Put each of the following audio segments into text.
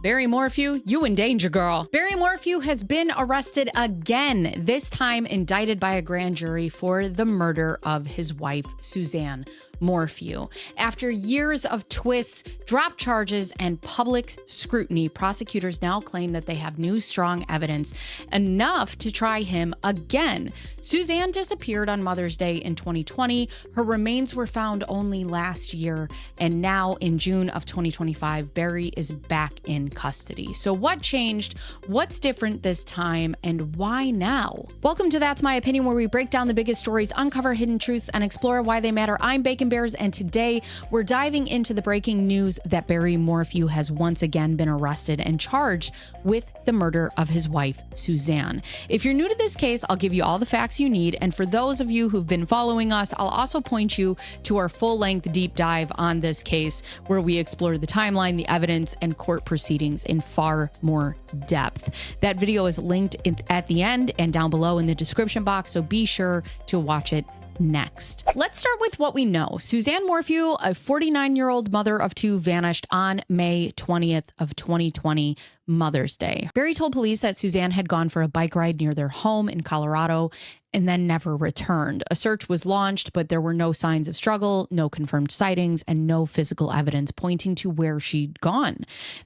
Barry Morphew, you in danger, girl. Barry Morphew has been arrested again, this time indicted by a grand jury for the murder of his wife, Suzanne Morphew. After years of twists, dropped charges, and public scrutiny, prosecutors now claim that they have new strong evidence enough to try him again. Suzanne disappeared on Mother's Day in 2020. Her remains were found only last year, and now in June of 2025, Barry is back in custody. So what changed? What's different this time? And why now? Welcome to That's My Opinion, where we break down the biggest stories, uncover hidden truths, and explore why they matter. I'm Bacon Bears, and today we're diving into the breaking news that Barry Morphew has once again been arrested and charged with the murder of his wife, Suzanne. If you're new to this case, I'll give you all the facts you need, and for those of you who've been following us, I'll also point you to our full-length deep dive on this case, where we explore the timeline, the evidence, and court proceedings in far more depth. That video is linked at the end and down below in the description box, so be sure to watch it next. Let's start with what we know. Suzanne Morphew, a 49-year-old mother of two, vanished on May 20th of 2020, Mother's Day. Barry told police that Suzanne had gone for a bike ride near their home in Colorado and then never returned. A search was launched, but there were no signs of struggle, no confirmed sightings, and no physical evidence pointing to where she'd gone.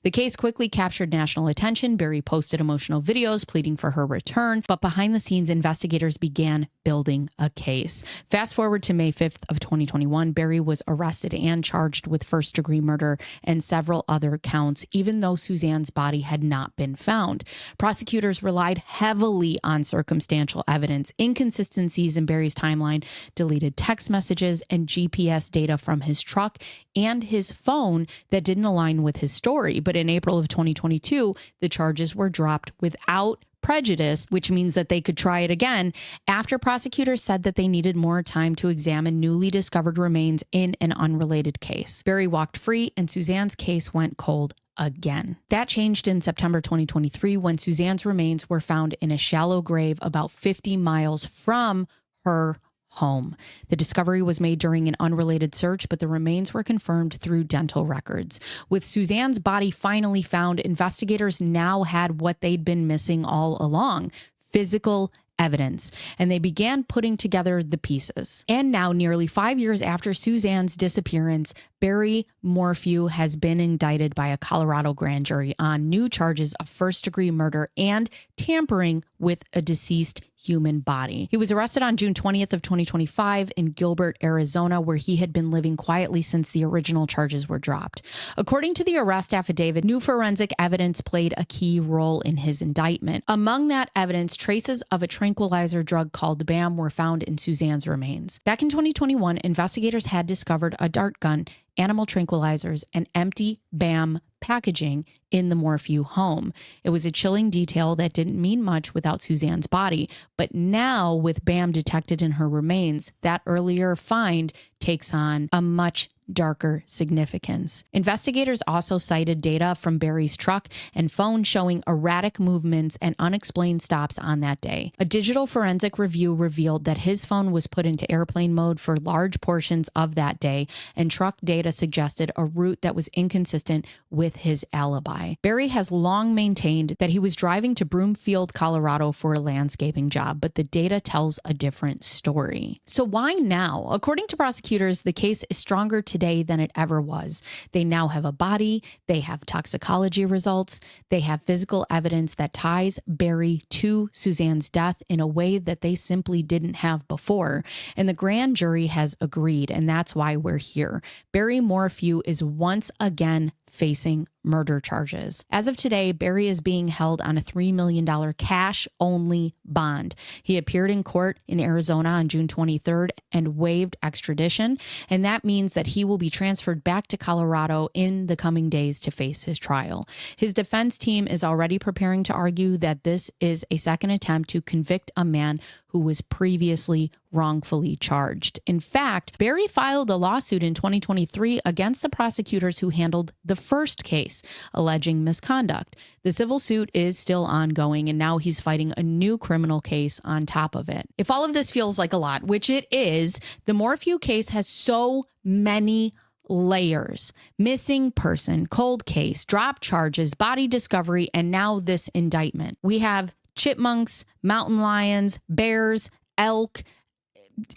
The case quickly captured national attention. Barry posted emotional videos pleading for her return, but behind the scenes, investigators began building a case. Fast forward to May 5th of 2021, Barry was arrested and charged with first-degree murder and several other counts, even though Suzanne's body had not been found. Prosecutors relied heavily on circumstantial evidence, inconsistencies in Barry's timeline, deleted text messages, and GPS data from his truck and his phone that didn't align with his story. But in April of 2022, the charges were dropped without prejudice, which means that they could try it again after prosecutors said that they needed more time to examine newly discovered remains in an unrelated case. Barry walked free and Suzanne's case went cold again. That changed in September 2023 when Suzanne's remains were found in a shallow grave about 50 miles from her home. The discovery was made during an unrelated search, but the remains were confirmed through dental records. With Suzanne's body finally found, investigators now had what they'd been missing all along: physical evidence, and they began putting together the pieces. And now, nearly 5 years after Suzanne's disappearance, Barry Morphew has been indicted by a Colorado grand jury on new charges of first-degree murder and tampering with a deceased human body. He was arrested on June 20th of 2025 in Gilbert, Arizona, where he had been living quietly since the original charges were dropped. According to the arrest affidavit, new forensic evidence played a key role in his indictment. Among that evidence, traces of a tranquilizer drug called BAM were found in Suzanne's remains. Back in 2021, investigators had discovered a dart gun, animal tranquilizers, and empty BAM packaging in the Morphew home. It was a chilling detail that didn't mean much without Suzanne's body, but now with BAM detected in her remains, that earlier find takes on a much darker significance. Investigators also cited data from Barry's truck and phone showing erratic movements and unexplained stops on that day. A digital forensic review revealed that his phone was put into airplane mode for large portions of that day, and truck data suggested a route that was inconsistent with his alibi. Barry has long maintained that he was driving to Broomfield, Colorado for a landscaping job, but the data tells a different story. So why now? According to prosecutors, the case is stronger today than it ever was. They now have a body, they have toxicology results, they have physical evidence that ties Barry to Suzanne's death in a way that they simply didn't have before. And the grand jury has agreed, and that's why we're here. Barry Morphew is once again facing murder charges. As of today, Barry is being held on a $3 million cash-only bond. He appeared in court in Arizona on June 23rd and waived extradition, and that means that he will be transferred back to Colorado in the coming days to face his trial. His defense team is already preparing to argue that this is a second attempt to convict a man who was previously wrongfully charged. In fact, Barry filed a lawsuit in 2023 against the prosecutors who handled the first case, alleging misconduct. The civil suit is still ongoing, and now he's fighting a new criminal case on top of it. If all of this feels like a lot, which it is, the Morphew case has so many layers: missing person, cold case, drop charges, body discovery, and now this indictment. We have chipmunks, mountain lions, bears, elk.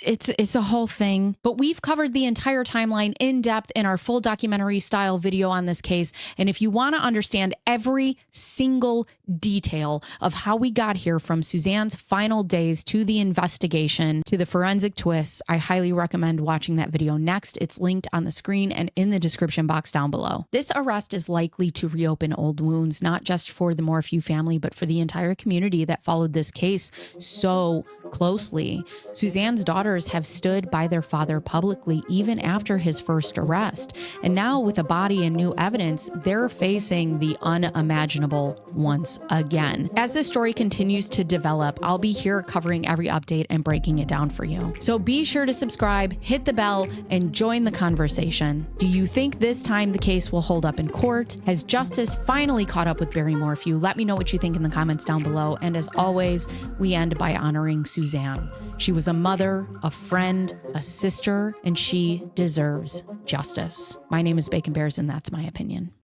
It's a whole thing, but we've covered the entire timeline in depth in our full documentary style video on this case. And if you want to understand every single detail of how we got here, from Suzanne's final days to the investigation to the forensic twists, I highly recommend watching that video next. It's linked on the screen and in the description box down below. This arrest is likely to reopen old wounds, not just for the Morphew family, but for the entire community that followed this case so closely. Suzanne's daughters have stood by their father publicly even after his first arrest. And now, with a body and new evidence, they're facing the unimaginable once again. As this story continues to develop, I'll be here covering every update and breaking it down for you. So be sure to subscribe, hit the bell, and join the conversation. Do you think this time the case will hold up in court? Has justice finally caught up with Barry Morphew? Let me know what you think in the comments down below. And as always, we end by honoring Suzanne. She was a mother, a friend, a sister, and she deserves justice. My name is Bacon Bears, and that's my opinion.